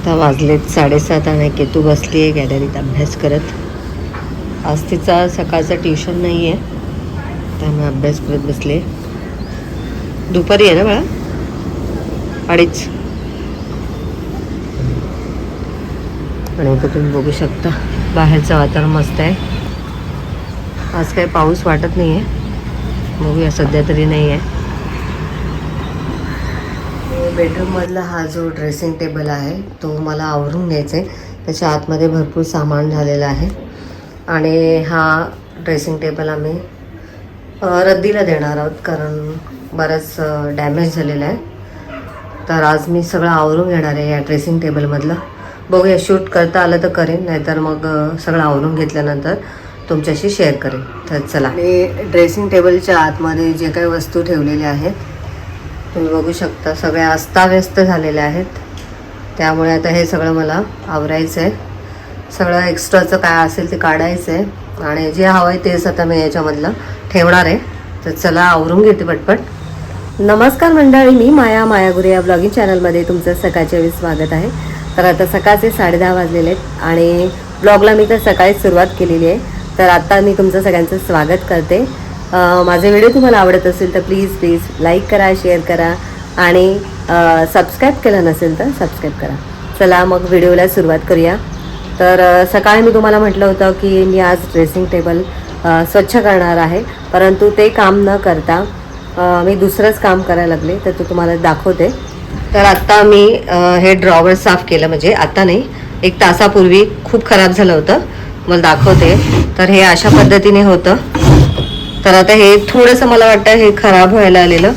आता वाजलेत 7:30 आणि केतू बसली आहे गॅलरीत अभ्यास करत. आज तिचा सकाळचा ट्युशन नाही आहे, त्यामुळे अभ्यास करत बसले. दुपारी आहे ना बाळा, 2:30. आणि इथं तुम्ही बघू शकता बाहेरचं वातावरण मस्त आहे. आज काही पाऊस वाटत नाही आहे, बघूया, सध्या तरी नाही आहे. बेडरूममधला हा जो ड्रेसिंग टेबल आहे तो मला आवरून घ्यायचा आहे. त्याच्या आतमध्ये भरपूर सामान झालेलं आहे आणि हा ड्रेसिंग टेबल आम्ही रद्दीला देणार आहोत, कारण बराच डॅमेज झालेला आहे. तर आज मी सगळं आवरून घेणार आहे या ड्रेसिंग टेबलमधलं. बघूया, शूट करता आलं तर करेन, नाहीतर मग सगळं आवरून घेतल्यानंतर तुमच्याशी शेअर करेन. तर चला, आणि ड्रेसिंग टेबलच्या आतमध्ये जे काही वस्तू ठेवलेल्या आहेत तुम्ही बघू शकता, सगळ्या अस्ताव्यस्त झालेल्या आहेत. त्यामुळे आता हे सगळं मला आवरायचं आहे. सगळं एक्स्ट्राचं काय असेल ते काढायचं आहे आणि जे हवं आहे तेच आता मी याच्यामधलं ठेवणार आहे. तर चला, आवरून घेते पटपट. नमस्कार मंडळी, मी माया गुरे या ब्लॉगिंग चॅनलमध्ये तुमचं सकाळच्या वेळी स्वागत आहे. तर आता सकाळचे 10:30 वाजलेले आहेत आणि ब्लॉगला मी तर सकाळीच सुरुवात केलेली आहे. तर आता मी तुमचं सगळ्यांचं स्वागत करते. माझे व्हिडिओ तुम्हाला आवडत असेल तर प्लीज लाईक करा, शेअर करा आणि सबस्क्राईब केलं नसेल तर सबस्क्राईब करा. चला मग व्हिडिओला सुरुवात करूया. तर सकाळी मी तुम्हाला म्हटलं होतं की मी आज ड्रेसिंग टेबल स्वच्छ करणार आहे, परंतु ते काम न करता मी दुसरंच काम करायला लागले, तर ते तुम्हाला दाखवते. तर आत्ता मी हे ड्रॉवर साफ केलं, म्हणजे आता नाही, 1 तासापूर्वी. खूप खराब झालं होतं, मला दाखवते. तर हे अशा पद्धतीने होतं. तर आता हे थोडंसं मला वाटतं हे खराब व्हायला आलेलं,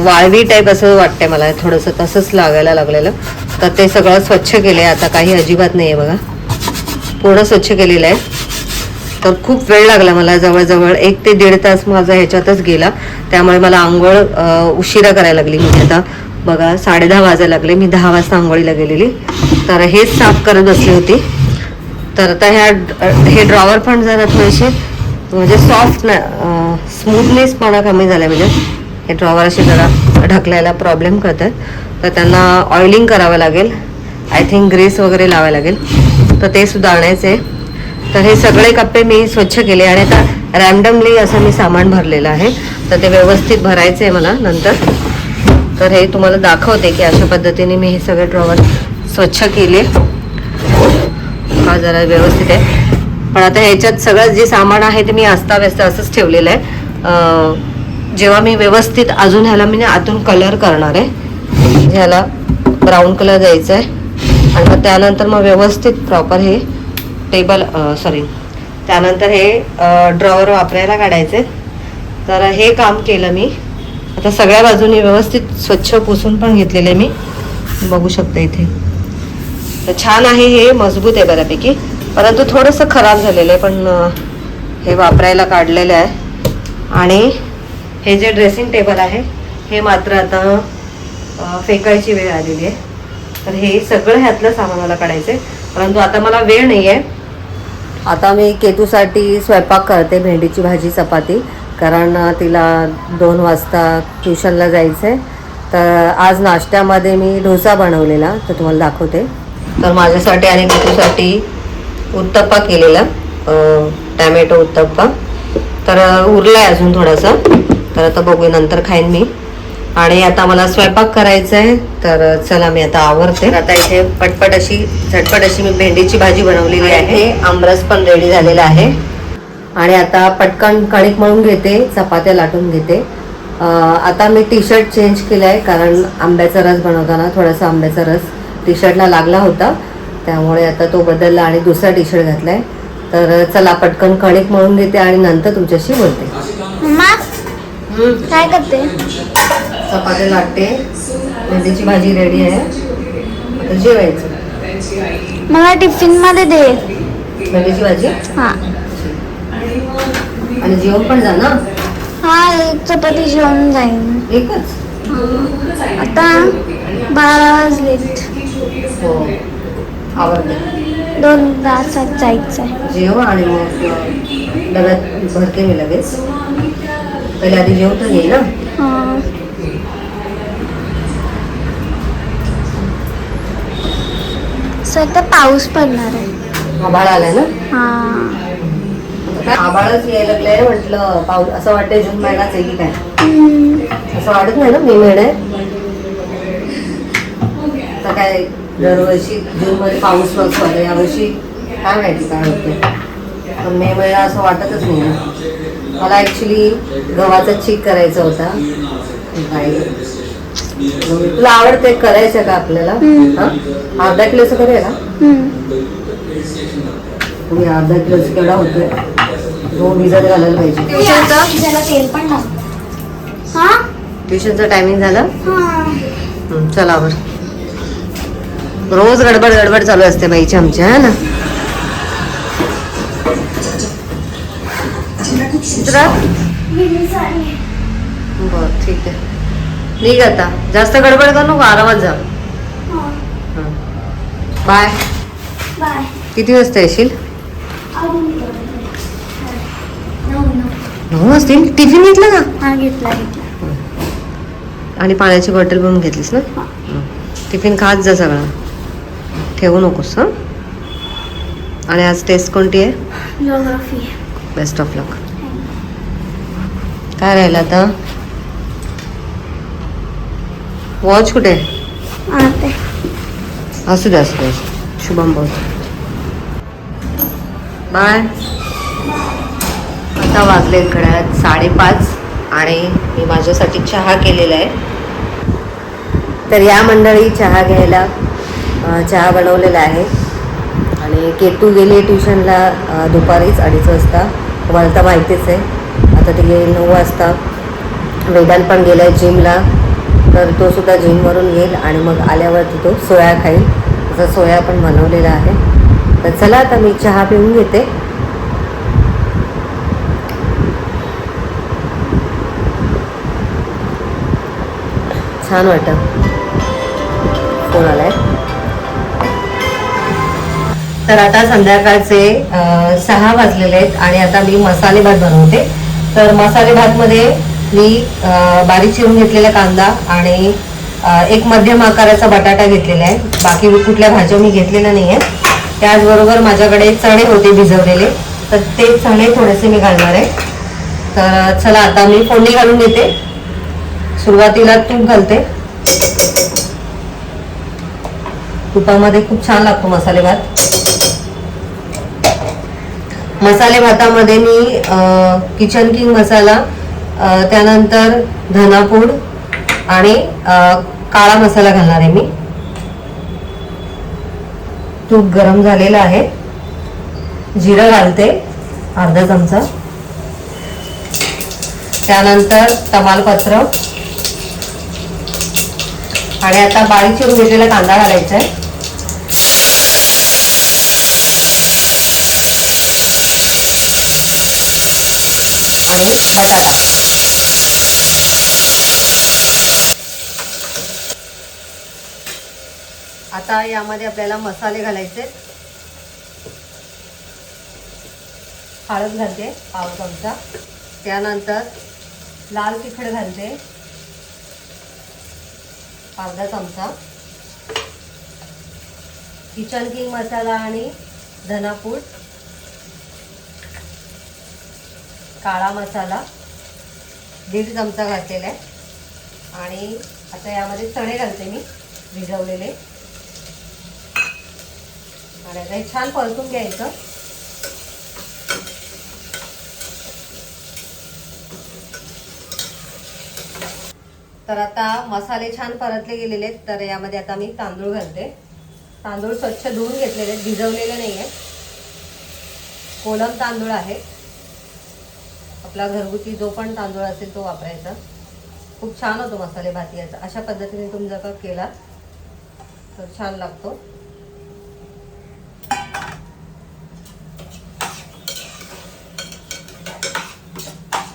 वाळवी टाईप असं वाटतंय मला, थोडंसं तसंच लागायला लागलेलं. तर ते सगळं स्वच्छ केलं आहे, आता काही अजिबात नाही आहे बघा, पूर्ण स्वच्छ केलेलं आहे. तर खूप वेळ लागला मला, जवळजवळ 1 ते 1.5 तास माझा ह्याच्यातच गेला. त्यामुळे मला आंघोळ उशिरा करायला लागली. मी आता बघा 10:30 वाजायला लागले, मी 10 वाजता आंघोळीला गेलेली. तर हेच साफ करत बसली होती. तर आता हे ड्रॉवर पण जरा थोडेसे म्हणजे सॉफ्ट स्मूथनेसपणा कमी झाला, म्हणजे हे ड्रॉवर असे जरा ढकलायला प्रॉब्लेम करतात. तर त्यांना ऑइलिंग करावं लागेल, आय थिंक ग्रीस वगैरे लावायला लागेल, तर ते सुद्धा आणायचं आहे. तर हे सगळे कप्पे मी स्वच्छ केले आणि आता रॅन्डमली असं मी सामान भरलेलं आहे, तर ते व्यवस्थित भरायचं आहे मला नंतर. तर हे तुम्हाला दाखवते की अशा पद्धतीने मी हे सगळे ड्रॉवर स्वच्छ केले. हा जरा व्यवस्थित आहे, पण आता ह्याच्यात सगळं जे सामान आहे ते मी अस्ताव्यस्त असंच ठेवलेलं आहे. जेव्हा मी व्यवस्थित अजून ह्याला मी आतून कलर करणार आहे, ह्याला ब्राऊन कलर द्यायचा आहे आणि मग त्यानंतर मग व्यवस्थित प्रॉपर हे टेबल त्यानंतर हे ड्रॉवर वापरायला काढायचे. तर हे काम केलं मी. आता सगळ्या बाजूनी व्यवस्थित स्वच्छ पुसून पण घेतलेले मी, बघू शकता इथे. तर छान आहे, हे मजबूत आहे बऱ्यापैकी, परंतु थोडंसं खराब झालेलं आहे, पण हे वापरायला काढलेलं आहे. आणि हे जे ड्रेसिंग टेबल आहे हे मात्र आता फेकायची वेळ आलेली आहे. तर हे सगळं ह्यातलं सामान मला काढायचं आहे, परंतु आता मला वेळ नाही आहे. आता मी केतूसाठी स्वयंपाक करते, भेंडीची भाजी चपाती, कारण तिला 2 वाजता ट्युशनला जायचं आहे. तर आज नाश्त्यामध्ये मी डोसा बनवलेला, तर तुम्हाला दाखवते. तर माझ्यासाठी आणि केतूसाठी उत्तप्पा केलेला, टॅमॅटो उत्तप्पा. तर उरला आहे अजून थोडासा, तर आता बघू, नंतर खाईन मी. आणि आता मला स्वयंपाक करायचा आहे, तर चला मी आता आवरते. आता इथे झटपट अशी मी भेंडीची भाजी बनवलेली आहे. आमरस पण रेडी झालेला आहे आणि आता पटकन कणिक मळून घेते, चपात्या लाटून घेते. आता मी टी शर्ट चेंज केलं आहे, कारण आंब्याचा रस बनवताना थोडासा आंब्याचा रस टी शर्टला लागला होता, त्यामुळे आता तो बदलला आणि दुसरा टी शर्ट घातला आहे. तर चला पटकन कणिक मळून घेते आणि नंतर तुमच्याशी बोलते. काय करते? चपात्या लाटते, भेंडीची भाजी रेडी आहे, आता जेवायचं. मला टिफिन मध्ये दे भेंडीची भाजी. हा, आणि जेवण पण जा ना. हा, 1 चपाती जेवण जाईन. एकच आता 12 वाजलेत. हो, आवडते. 2 तासात जायचं आहे. जेव आणि मग डब्यात भरते मी लगेच. पहिले आधी जेवतो नाही ना. असं वाटतं पाऊस पडणार आहे. आभाळ आलाय ना. हा. आभाळच यायला लागलंय म्हटलं पाऊस असं वाटतंय जून महिनाच आहे की काय. असं वाटत नाही ना मे महिना आहे. आता काय दरवर्षी जून मध्ये पाऊस नसतो, यावर्षी काय माहिती काय होते. पण मे महिना असं वाटतच नाही ना. मला ऍक्च्युली गव्हाचा चीक करायचा होता. काय तुला आवडते करायचं का आपल्याला? हा अर्धा किलोचं करूया का? तुम्ही अर्धा किलोचं केवढा होतोय तो भिजत घालायला पाहिजे. त्याला तेल पण टाक. हा ट्युशनचं टायमिंग झालं. हा. चला बर. रोज गडबड गडबड चालू असते बाईची आमच्या, है ना. बर ठीक आहे. निघ आता. जास्त गडबड करू नको, आरामात जा. बाय. बाय. किती वाजता येशील? 9 वाजतील. टिफिन घेतला का? हा घेतला. आणि पाण्याची बॉटल पण घेतलीस ना. टिफिन खात जा सगळा, ठेवू नकोस. हां. आणि आज टेस्ट कोणती आहे? जिओग्राफी. बेस्ट ऑफ लक. काय राहिलं आता? वॉच कुठे आहे? असू दे असू दे. शुभम बोल. बाय. आता वाजले घड्याळात 5:30 आणि मी माझ्यासाठी चहा केलेला आहे. तर या मंडळी चहा घ्यायला चहा बनवलेला आहे. आणि केतू गेली ट्युशनला दुपारीच 2:30 वाजता. तुम्हाला तर माहितीच आहे. आता ती येईल 9 वाजता. वेदांत पण गेला आहे जिमला, तर तो सुद्धा जिमवरून येईल आणि मग आल्यावरती तो सोया खाईल. तसा सोया पण बनवलेला आहे. तर चला आता मी चहा पिऊन घेते. छान वाटतं. फोन आलाय. तर आता संध्याकाळचे 6 वाजलेले आहेत आणि आता मी मसाले भात बनवते. तर मसाले भातमध्ये मी बारीक चिरून घेतलेला कांदा आणि एक मध्यम आकाराचा बटाटा घेतलेला आहे. बाकी कुठल्या भाज्या मी घेतलेल्या नाही आहेत. त्याचबरोबर माझ्याकडे चणे होते भिजवलेले, तर ते चणे थोडेसे मी घालणार आहे. तर चला आता मी फोडणी घालून घेते. सुरुवातीला तूप घालते. तुपामध्ये खूप छान लागतो मसाले भात. मसाले भातामध्ये मी किचन किंग मसाला, त्यानंतर धनापूड आणि काळा मसाला घालणार आहे मी. तूप गरम झालेलं आहे. जिरं घालते अर्धा चमचा. त्यानंतर तमालपत्र आणि आता बारीक चिरून घेतलेला कांदा घालायचा आहे. आणि बटाटा. आता यामध्ये आपल्याला मसाले घालायचे. हळद घालते पाव चमचा. त्यानंतर लाल तिखट घालते अर्धा चमचा. किचन किंग मसाला आणि धनापूड, काळा मसाला 1.5 चमचा घातलेला आहे. आणि आता यामध्ये चणे घालते मी भिजवलेले. आणि आता हे छान परतून घ्यायचं. तर आता मसाले छान परतले गेलेले आहेत. तर यामध्ये आता मी तांदूळ घालते. तांदूळ स्वच्छ धुवून घेतलेले आहेत, भिजवलेले नाही आहेत. कोलम तांदूळ आहे. आपला घरगुती जो पण तांदूळ असेल तो वापरायचा. खूप छान होतो मसाले भात याचा. अशा पद्धतीने तुम्ही जर का केला तर छान लागतो.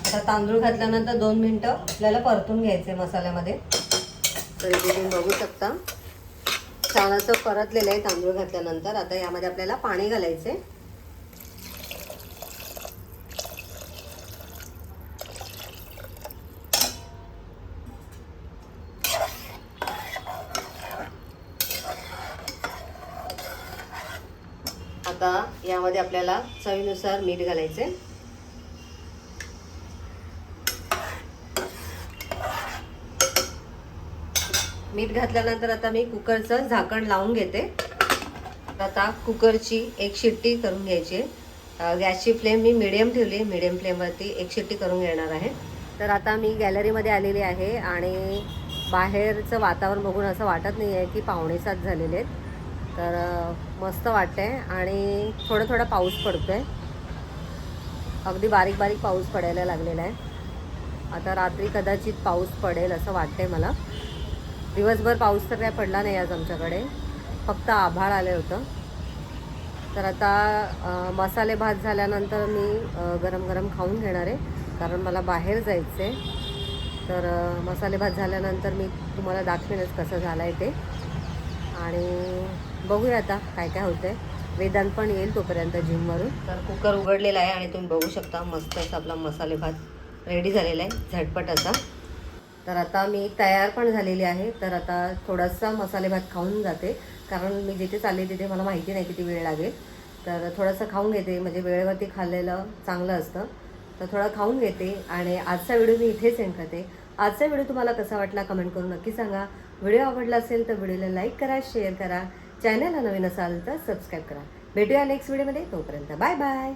आता तांदूळ घातल्यानंतर 2 मिनिटं आपल्याला परतून घ्यायचे मसाल्यामध्ये. तर इथे तुम्ही बघू शकता छान असं परतलेलं आहे तांदूळ घातल्यानंतर. आता यामध्ये आपल्याला पाणी घालायचे. आता यामध्ये आपल्याला चवीनुसार मीठ घालायचे. मीठ घातल्यानंतर आता मी कुकरचं झाकण लावून घेते. आता कुकरची एक शिट्टी करून घ्यायची. गॅसची फ्लेम मी मिडियम ठेवली. मिडियम फ्लेमवरती एक शिट्टी करून घेणार आहे. तर आता मी गॅलरीमध्ये आलेली आहे आणि बाहेरचं वातावरण बघून असं वाटत नाही आहे की 6:45 झालेले आहेत. तर मस्त वाटतं आहे आणि थोडं थोडं पाऊस पडतो आहे. अगदी बारीक बारीक पाऊस पडायला लागलेला आहे. आता रात्री कदाचित पाऊस पडेल असं वाटतं आहे मला. दिवसभर पाऊस तर काय पडला नाही आज आमच्याकडे, फक्त आभाळ आलं होतं. तर आता मसाले भात झाल्यानंतर मी गरम गरम खाऊन घेणार आहे, कारण मला बाहेर जायचं आहे. तर मसाले भात झाल्यानंतर मी तुम्हाला दाखवेनच कसं झालं आहे ते. आणि बघूया आता काय काय होतं आहे. वेदांत पण येईल तोपर्यंत जिमवरून. तर कुकर उघडलेला आहे आणि तुम्ही बघू शकता मस्त असा आपला मसाले भात रेडी झालेला आहे, झटपट असा. तर आता मी तयार पण झालेली आहे. तर आता थोडासा मसाले भात खाऊन जाते, कारण मी जिथे चालले तिथे मला माहिती नाही किती वेळ लागेल. तर थोडंसं खाऊन घेते, म्हणजे वेळेवरती खाल्लेलं चांगलं असतं. तर थोडं खाऊन घेते आणि आजचा व्हिडिओ मी इथेच एंड करते. आजचा व्हिडिओ तुम्हाला कसा वाटला कमेंट करून नक्की सांगा. व्हिडिओ आवडला असेल तर व्हिडिओला लाईक करा, शेअर करा. चॅनलला नवीन असाल तर सबस्क्राईब करा. भेटूया नेक्स्ट व्हिडिओमध्ये. तोपर्यंत बाय बाय.